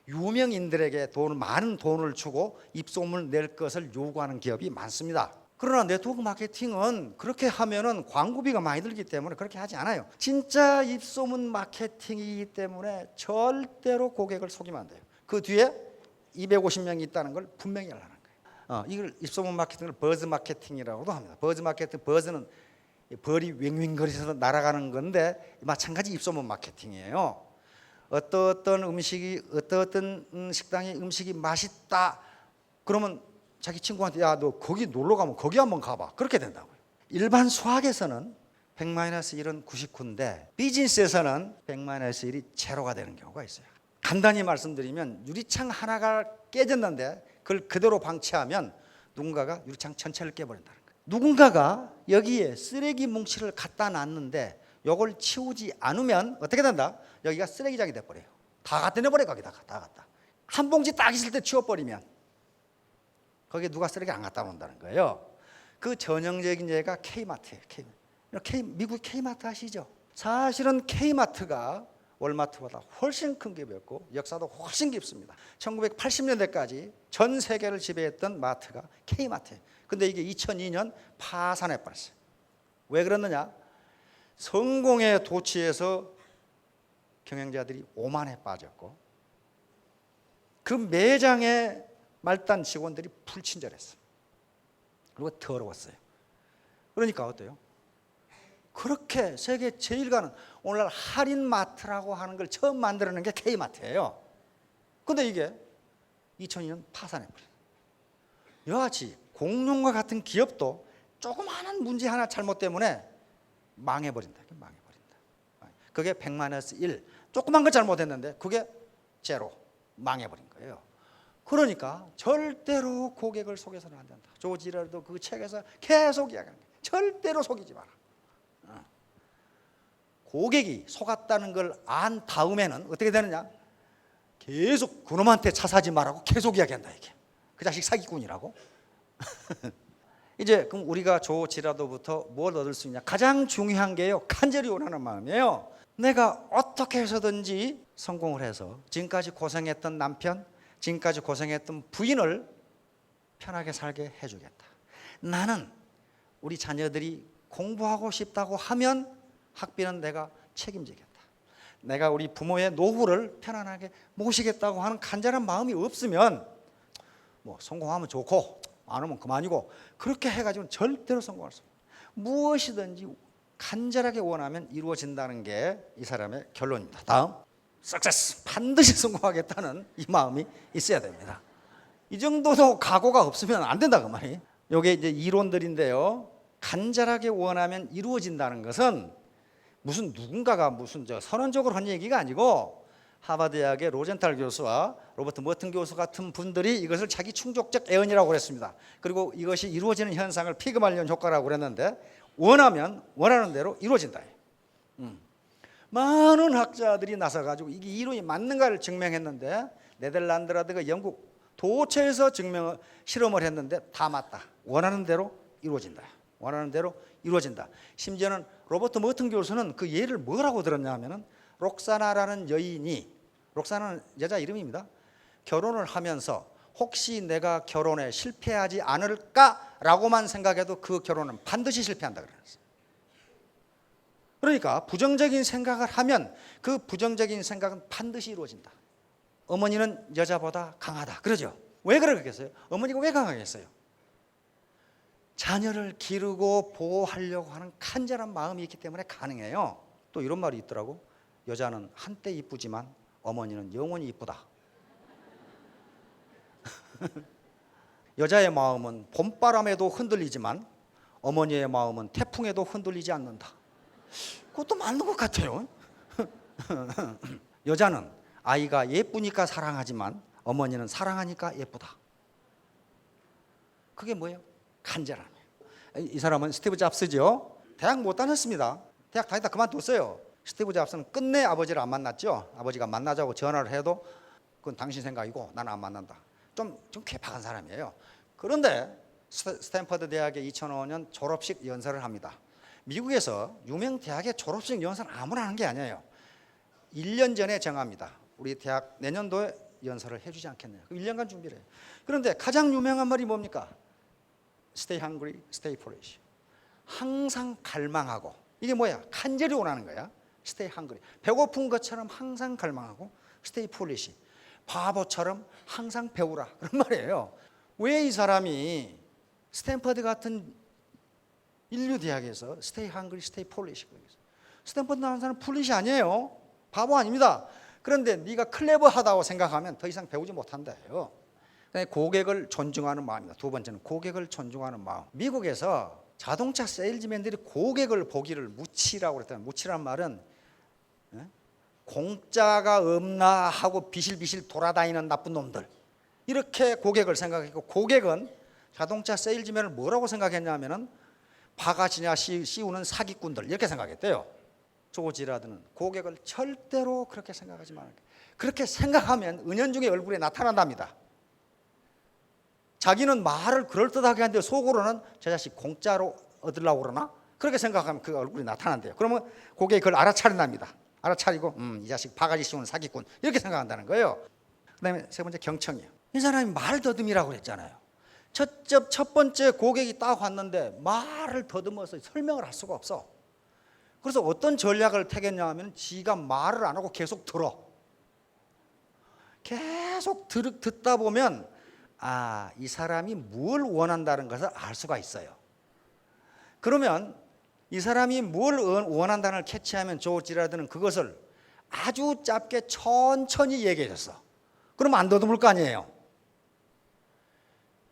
유명인들에게 많은 돈을 주고 입소문을 낼 것을 요구하는 기업이 많습니다. 그러나 네트워크 마케팅은 그렇게 하면은 광고비가 많이 들기 때문에 그렇게 하지 않아요. 진짜 입소문 마케팅이기 때문에 절대로 고객을 속이면 안 돼요. 그 뒤에 250명이 있다는 걸 분명히 알라는 거예요. 이걸 입소문 마케팅을 버즈 마케팅이라고도 합니다. 버즈 마케팅, 버즈는 벌이 윙윙거리면서 날아가는 건데 마찬가지 입소문 마케팅이에요. 어떤 음식이 어떤 식당의 음식이 맛있다 그러면 자기 친구한테 야 너 거기 놀러 가면 거기 한번 가봐 그렇게 된다고요. 일반 수학에서는 100-1은 99인데 비즈니스에서는 100-1이 제로가 되는 경우가 있어요. 간단히 말씀드리면 유리창 하나가 깨졌는데 그걸 그대로 방치하면 누군가가 유리창 전체를 깨버린다는 거예요. 누군가가 여기에 쓰레기 뭉치를 갖다 놨는데 이걸 치우지 않으면 어떻게 된다? 여기가 쓰레기장이 돼버려요. 다 갖다 내버려. 거기다가 다 갖다 한 봉지 딱 있을 때 치워버리면 거기에 누가 쓰레기 안 갖다 놓는다는 거예요. 그 전형적인 예가 K마트예요. 미국 K마트 아시죠? 사실은 K마트가 월마트보다 훨씬 큰 규모였고 역사도 훨씬 깊습니다. 1980년대까지 전 세계를 지배했던 마트가 K마트예요. 근데 이게 2002년 파산해 버렸어요. 왜 그러느냐? 성공의 도취에서 경영자들이 오만에 빠졌고 그 매장의 말단 직원들이 불친절했어요. 그리고 더러웠어요. 그러니까 어때요? 그렇게 세계 제일 가는 오늘날 할인마트라고 하는 걸 처음 만들어낸 게 K마트예요. 근데 이게 2002년 파산해버려요. 이와 같이 공룡과 같은 기업도 조그마한 문제 하나 잘못 때문에 망해버린다. 그게 100-1. 조그만 거 잘못했는데 그게 제로. 망해버린 거예요. 그러니까 절대로 고객을 속여서는 안 된다. 조지라도 그 책에서 계속 이야기하는 거예요. 절대로 속이지 마라. 고객이 속았다는 걸 안 다음에는 어떻게 되느냐? 계속 그놈한테 차 사지 말라고 계속 이야기한다. 이게 그 자식 사기꾼이라고. 이제 그럼 우리가 조지라도부터 뭘 얻을 수 있냐? 가장 중요한 게요, 간절히 원하는 마음이에요. 내가 어떻게 해서든지 성공을 해서 지금까지 고생했던 남편, 지금까지 고생했던 부인을 편하게 살게 해주겠다. 나는 우리 자녀들이 공부하고 싶다고 하면 학비는 내가 책임지겠다. 내가 우리 부모의 노후를 편안하게 모시겠다고 하는 간절한 마음이 없으면 뭐 성공하면 좋고 안 하면 그만이고 그렇게 해가지고는 절대로 성공할 수 없어요. 무엇이든지 간절하게 원하면 이루어진다는 게 이 사람의 결론입니다. 다음, 석세스, 반드시 성공하겠다는 이 마음이 있어야 됩니다. 이 정도도 각오가 없으면 안 된다 그 말이. 이게 이제 이론들인데요. 간절하게 원하면 이루어진다는 것은 무슨 누군가가 무슨 선언적으로 한 얘기가 아니고 하버드 대학의 로젠탈 교수와 로버트 머튼 교수 같은 분들이 이것을 자기 충족적 애언이라고 그랬습니다. 그리고 이것이 이루어지는 현상을 피그말리온 효과라고 그랬는데 원하면 원하는 대로 이루어진다. 많은 학자들이 나서가지고 이게 이론이 맞는가를 증명했는데 네덜란드라든가 영국 도처에서 실험을 했는데 다 맞다. 원하는 대로 이루어진다. 원하는 대로 이루어진다. 심지어는 로버트 머튼 교수는 그 예를 뭐라고 들었냐 하면은 록사나라는 여인이, 록사나는 여자 이름입니다. 결혼을 하면서 혹시 내가 결혼에 실패하지 않을까라고만 생각해도 그 결혼은 반드시 실패한다 그랬어요. 그러니까 부정적인 생각을 하면 그 부정적인 생각은 반드시 이루어진다. 어머니는 여자보다 강하다. 그러죠? 왜 그러겠어요? 어머니가 왜 강하겠어요? 자녀를 기르고 보호하려고 하는 간절한 마음이 있기 때문에 가능해요. 또 이런 말이 있더라고. 여자는 한때 이쁘지만 어머니는 영원히 이쁘다. 여자의 마음은 봄바람에도 흔들리지만 어머니의 마음은 태풍에도 흔들리지 않는다. 그것도 맞는 것 같아요. 여자는 아이가 예쁘니까 사랑하지만 어머니는 사랑하니까 예쁘다. 그게 뭐예요? 간절함이에요. 이 사람은 스티브 잡스죠. 대학 못 다녔습니다. 대학 다니다 그만뒀어요. 스티브 잡스는 끝내 아버지를 안 만났죠. 아버지가 만나자고 전화를 해도 그건 당신 생각이고 나는 안 만난다. 좀 괴팍한 사람이에요. 그런데 스탠퍼드 대학의 2005년 졸업식 연설을 합니다. 미국에서 유명 대학의 졸업식 연설은 아무나 하는 게 아니에요. 1년 전에 정합니다. 우리 대학 내년도에 연설을 해주지 않겠네요. 1년간 준비를 해요. 그런데 가장 유명한 말이 뭡니까? Stay hungry, stay foolish. 항상 갈망하고, 이게 뭐야? 간절히 원하는 거야. Stay hungry. 배고픈 것처럼 항상 갈망하고, stay foolish. 바보처럼 항상 배우라. 그런 말이에요. 왜 이 사람이 스탠퍼드 같은 인류 대학에서 stay hungry, stay foolish. 스탠퍼드 나온 사람은 foolish 아니에요. 바보 아닙니다. 그런데 네가 클레버하다고 생각하면 더 이상 배우지 못한다요. 고객을 존중하는 마음입니다. 두 번째는 고객을 존중하는 마음. 미국에서 자동차 세일즈맨들이 고객을 보기를 무치라고 그랬다면, 무치라는 말은 공짜가 없나 하고 비실비실 돌아다니는 나쁜 놈들, 이렇게 고객을 생각했고, 고객은 자동차 세일즈맨을 뭐라고 생각했냐면은 바가지냐 씌우는 사기꾼들, 이렇게 생각했대요. 조지라드는 고객을 절대로 그렇게 생각하지 말아요. 그렇게 생각하면 은연중에 얼굴에 나타난답니다. 자기는 말을 그럴듯하게 하는데 속으로는 저 자식 공짜로 얻으려고 그러나? 그렇게 생각하면 그 얼굴이 나타난대요. 그러면 고객이 그걸 알아차린답니다. 알아차리고 이 자식 바가지 씌우는 사기꾼 이렇게 생각한다는 거예요. 그 다음에 세 번째 경청이에요. 이 사람이 말더듬이라고 그랬잖아요. 첫 번째 고객이 딱 왔는데 말을 더듬어서 설명을 할 수가 없어. 그래서 어떤 전략을 택했냐 하면 지가 말을 안 하고 계속 들어. 계속 듣다 보면 이 사람이 뭘 원한다는 것을 알 수가 있어요. 그러면 이 사람이 뭘 원한다는 걸 캐치하면 조 지라드는 그것을 아주 짧게 천천히 얘기해 줬어. 그러면 안 더듬을 거 아니에요.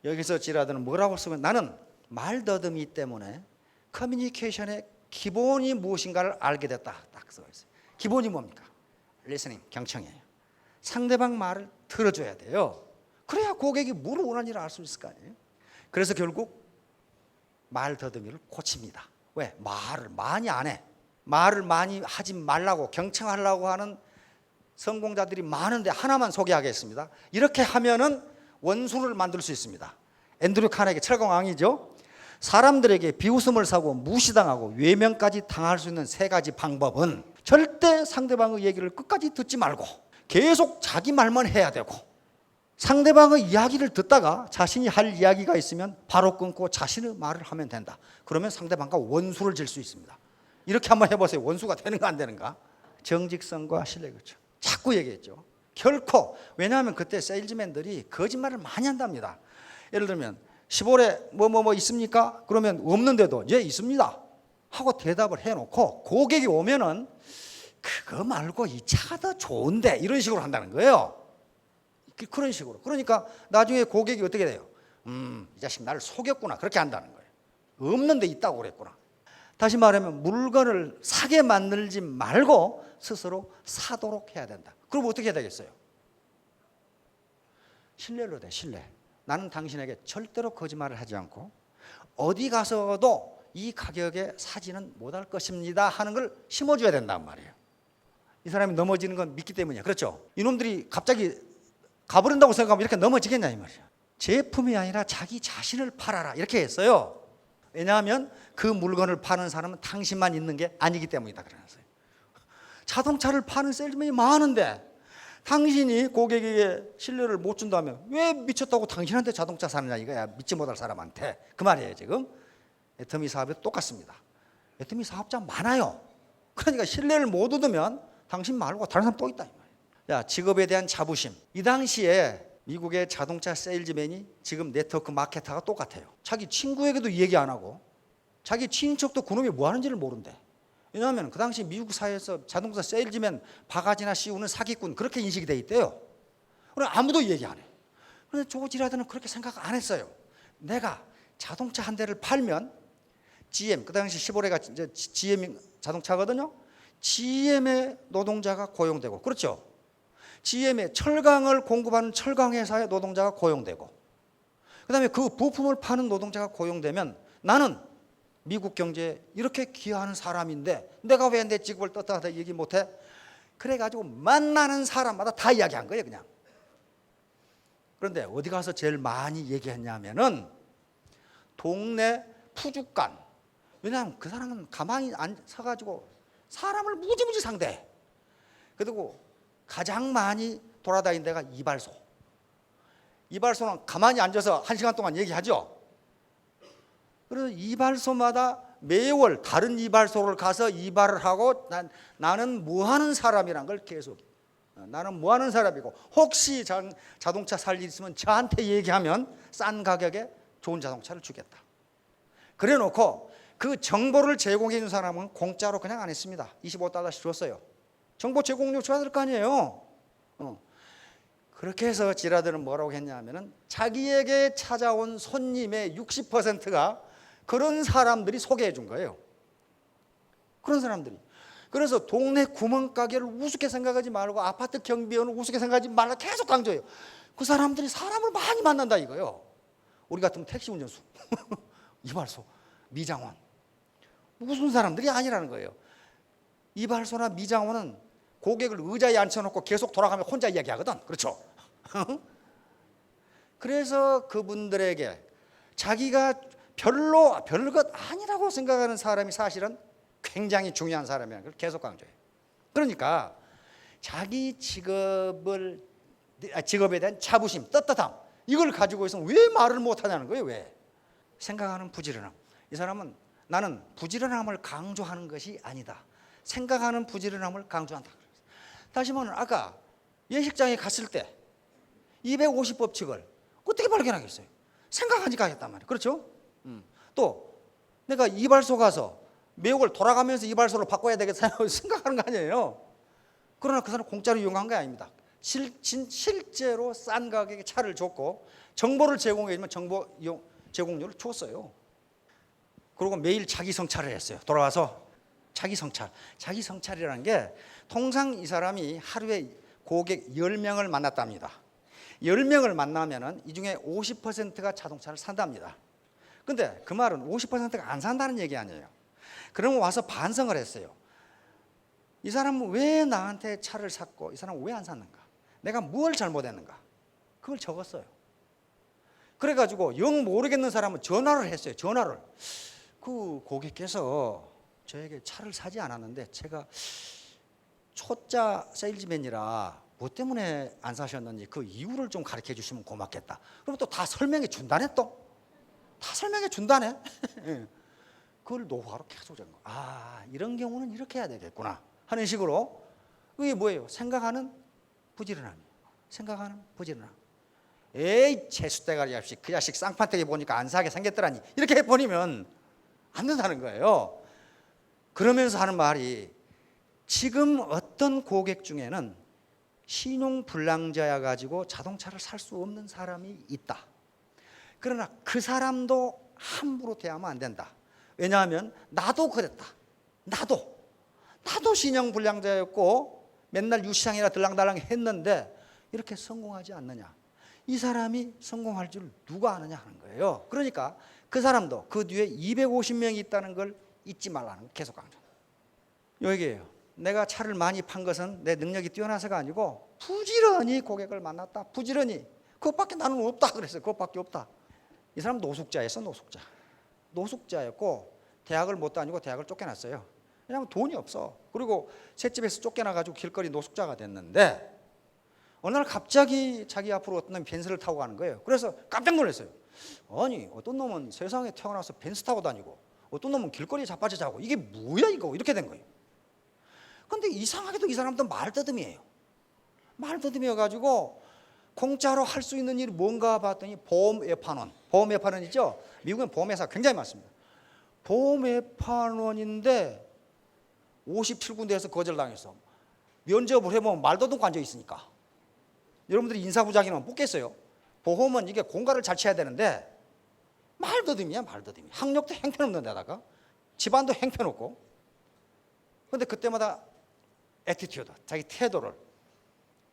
여기서 지라드는 뭐라고 쓰면 나는 말더듬이 때문에 커뮤니케이션의 기본이 무엇인가를 알게 됐다. 딱 써 있어요. 기본이 뭡니까? 리스닝, 경청이에요. 상대방 말을 들어줘야 돼요. 그래야 고객이 뭘 원하는지를 알 수 있을 거 아니에요. 그래서 결국 말더듬이를 고칩니다. 왜? 말을 많이 안 해. 말을 많이 하지 말라고 경청하려고 하는 성공자들이 많은데 하나만 소개하겠습니다. 이렇게 하면은 원수를 만들 수 있습니다. 앤드류 카네기 철강왕이죠. 사람들에게 비웃음을 사고 무시당하고 외면까지 당할 수 있는 세 가지 방법은 절대 상대방의 얘기를 끝까지 듣지 말고 계속 자기 말만 해야 되고 상대방의 이야기를 듣다가 자신이 할 이야기가 있으면 바로 끊고 자신의 말을 하면 된다. 그러면 상대방과 원수를 질 수 있습니다. 이렇게 한번 해보세요. 원수가 되는가 안 되는가? 정직성과 신뢰. 그렇죠. 자꾸 얘기했죠. 결코. 왜냐하면 그때 세일즈맨들이 거짓말을 많이 한답니다. 예를 들면 10월에 뭐 있습니까? 그러면 없는데도 예 있습니다 하고 대답을 해놓고 고객이 오면은 그거 말고 이 차가 더 좋은데 이런 식으로 한다는 거예요. 그런 식으로. 그러니까 나중에 고객이 어떻게 돼요? 이 자식 나를 속였구나 그렇게 한다는 거예요. 없는데 있다고 그랬구나. 다시 말하면 물건을 사게 만들지 말고 스스로 사도록 해야 된다. 그럼 어떻게 해야 되겠어요? 신뢰로 돼. 신뢰. 나는 당신에게 절대로 거짓말을 하지 않고 어디 가서도 이 가격에 사지는 못할 것입니다 하는 걸 심어줘야 된단 말이에요. 이 사람이 넘어지는 건 믿기 때문이야. 그렇죠? 이놈들이 갑자기 가버린다고 생각하면 이렇게 넘어지겠냐 이 말이야. 제품이 아니라 자기 자신을 팔아라 이렇게 했어요. 왜냐하면 그 물건을 파는 사람은 당신만 있는 게 아니기 때문이다 그러면서요. 자동차를 파는 세일즈맨이 많은데 당신이 고객에게 신뢰를 못 준다면 왜 미쳤다고 당신한테 자동차 사느냐 이거야. 믿지 못할 사람한테. 그 말이에요 지금. 애터미 사업에도 똑같습니다. 애터미 사업자 많아요. 그러니까 신뢰를 못 얻으면 당신 말고 다른 사람 또 있다 이 말이에요. 야, 직업에 대한 자부심. 이 당시에 미국의 자동차 세일즈맨이 지금 네트워크 마케터가 똑같아요. 자기 친구에게도 얘기 안 하고 자기 친인척도 그놈이 뭐 하는지를 모른대. 왜냐하면 그 당시 미국 사회에서 자동차 세일즈맨 바가지나 씌우는 사기꾼 그렇게 인식이 돼 있대요. 그럼 아무도 얘기 안 해. 그런데 조 지라드는 그렇게 생각 안 했어요. 내가 자동차 한 대를 팔면 GM, 그 당시 시보레가 이제 GM 자동차거든요. GM의 노동자가 고용되고, 그렇죠? GM의 철강을 공급하는 철강 회사의 노동자가 고용되고, 그다음에 그 부품을 파는 노동자가 고용되면 나는 미국 경제에 이렇게 기여하는 사람인데 내가 왜 내 직업을 떳떳하게 얘기 못해? 그래가지고 만나는 사람마다 다 이야기한 거예요 그냥. 그런데 어디 가서 제일 많이 얘기했냐면은 동네 푸주간. 왜냐하면 그 사람은 가만히 서가지고 사람을 무지무지 상대해. 그리고 가장 많이 돌아다닌 데가 이발소. 이발소는 가만히 앉아서 1시간 동안 얘기하죠. 그래서 이발소마다 매월 다른 이발소를 가서 이발을 하고 나는 뭐 하는 사람이란 걸 계속 나는 뭐 하는 사람이고 혹시 자동차 살 일 있으면 저한테 얘기하면 싼 가격에 좋은 자동차를 주겠다. 그래 놓고 그 정보를 제공해 준 사람은 공짜로 그냥 안 했습니다. 25달러씩 줬어요. 정보 제공료 줘야 될 거 아니에요. 그렇게 해서 지라드는 뭐라고 했냐면은 자기에게 찾아온 손님의 60%가 그런 사람들이 소개해 준 거예요. 그런 사람들이. 그래서 동네 구멍가게를 우습게 생각하지 말고 아파트 경비원을 우습게 생각하지 말라 계속 강조해요. 그 사람들이 사람을 많이 만난다 이거예요. 우리 같으면 택시 운전수, 이발소, 미장원. 무슨 사람들이 아니라는 거예요. 이발소나 미장원은 고객을 의자에 앉혀놓고 계속 돌아가며 혼자 이야기하거든. 그렇죠? 그래서 그분들에게 자기가 별것 아니라고 생각하는 사람이 사실은 굉장히 중요한 사람이라는 걸 계속 강조해요. 그러니까 자기 직업에 대한 자부심, 떳떳함, 이걸 가지고 있으면 왜 말을 못하냐는 거예요. 왜? 생각하는 부지런함. 이 사람은 나는 부지런함을 강조하는 것이 아니다. 생각하는 부지런함을 강조한다. 다시 말하면 아까 예식장에 갔을 때 250법칙을 어떻게 발견하겠어요? 생각하니까 하겠단 말이에요. 그렇죠? 또 내가 이발소 가서 매혹을 돌아가면서 이발소로 바꿔야 되겠다 생각하는 거 아니에요. 그러나 그 사람 공짜로 이용한 게 아닙니다. 실제로 싼 가격에 차를 줬고 정보를 제공해주면 정보 제공료를 줬어요. 그리고 매일 자기 성찰을 했어요. 돌아와서 자기 성찰이라는 게 통상 이 사람이 하루에 고객 10명을 만났답니다. 10명을 만나면은 이 중에 50%가 자동차를 산답니다. 근데 그 말은 50%가 안 산다는 얘기 아니에요. 그러면 와서 반성을 했어요. 이 사람은 왜 나한테 차를 샀고 이 사람은 왜 안 샀는가? 내가 뭘 잘못했는가? 그걸 적었어요. 그래가지고 영 모르겠는 사람은 전화를 했어요. 전화를. 그 고객께서 저에게 차를 사지 않았는데 제가 초짜 세일즈맨이라 뭐 때문에 안 사셨는지 그 이유를 좀 가르쳐 주시면 고맙겠다. 그럼 또 다 설명해 준다네 또. 다 설명해 준다네. 그걸 노하우로 계속 적은 거. 아, 이런 경우는 이렇게 해야 되겠구나 하는 식으로. 그게 뭐예요? 생각하는 부지런함이에요. 생각하는 부지런함. 에이 재수대가리 자식, 그 자식 쌍판대기 보니까 안 사게 생겼더라니, 이렇게 해버리면 안 된다는 거예요. 그러면서 하는 말이, 지금 어떤 고객 중에는 신용불량자야 가지고 자동차를 살 수 없는 사람이 있다. 그러나 그 사람도 함부로 대하면 안 된다. 왜냐하면 나도 그랬다. 나도 신용불량자였고 맨날 유시장이나 들랑달랑 했는데 이렇게 성공하지 않느냐. 이 사람이 성공할 줄 누가 아느냐 하는 거예요. 그러니까 그 사람도 그 뒤에 250명이 있다는 걸 잊지 말라는 거 계속 강조. 여기에요. 내가 차를 많이 판 것은 내 능력이 뛰어나서가 아니고 부지런히 고객을 만났다. 부지런히. 그것밖에 나는 없다 그랬어요. 그것밖에 없다. 이 사람 노숙자였어. 노숙자였고 대학을 못 다니고 대학을 쫓겨났어요. 왜냐하면 돈이 없어. 그리고 셋집에서 쫓겨나가지고 길거리 노숙자가 됐는데 어느 날 갑자기 자기 앞으로 어떤 놈이 벤츠를 타고 가는 거예요. 그래서 깜짝 놀랐어요. 아니 어떤 놈은 세상에 태어나서 벤츠 타고 다니고 어떤 놈은 길거리에 자빠져 자고, 이게 뭐야 이거, 이렇게 된 거예요. 근데 이상하게도 이 사람도 말더듬이에요. 말더듬이어가지고 공짜로 할 수 있는 일이 뭔가 봤더니 보험 외판원. 보험 외판원 있죠? 미국엔 보험회사 굉장히 많습니다. 보험 외판원인데 57군데에서 거절당했어. 면접을 해보면 말더듬고 앉아 있으니까. 여러분들이 인사부장이면 뽑겠어요. 보험은 이게 공갈을 잘 쳐야 되는데 말더듬이야. 학력도 형편없는 데다가 집안도 형편없고. 그런데 그때마다 애티튜드, 자기 태도를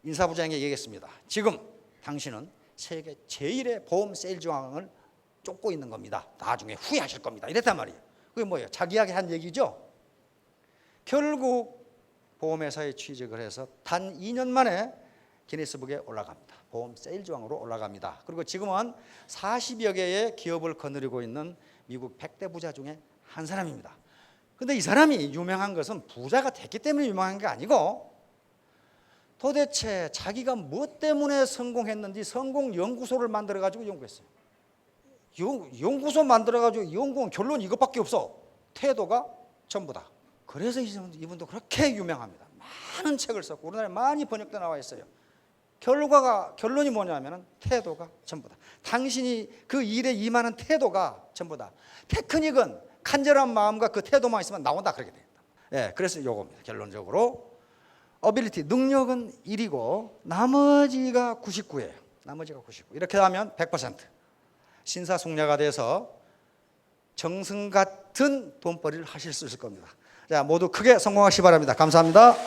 인사부장에게 얘기했습니다. 지금 당신은 세계 제1의 보험 세일즈왕을 쫓고 있는 겁니다. 나중에 후회하실 겁니다. 이랬단 말이에요. 그게 뭐예요? 자기에게 한 얘기죠. 결국 보험회사에 취직을 해서 단 2년 만에 기네스북에 올라갑니다. 보험 세일즈왕으로 올라갑니다. 그리고 지금은 40여 개의 기업을 거느리고 있는 미국 100대 부자 중에 한 사람입니다. 근데 이 사람이 유명한 것은 부자가 됐기 때문에 유명한 게 아니고, 도대체 자기가 무엇 때문에 성공했는지 성공 연구소를 만들어 가지고 연구했어요. 연구소 만들어 가지고 연구한 결론 이것밖에 없어. 태도가 전부다. 그래서 이분도 그렇게 유명합니다. 많은 책을 썼고 우리나라에 많이 번역돼 나와 있어요. 결론이 뭐냐면 태도가 전부다. 당신이 그 일에 임하는 태도가 전부다. 테크닉은 간절한 마음과 그 태도만 있으면 나온다, 그렇게 됩니다. 예, 그래서 이겁니다. 결론적으로 어빌리티, 능력은 1이고 나머지가 99예요. 나머지가 99. 이렇게 하면 100% 신사숙녀가 돼서 정승 같은 돈벌이를 하실 수 있을 겁니다. 자, 모두 크게 성공하시기 바랍니다. 감사합니다.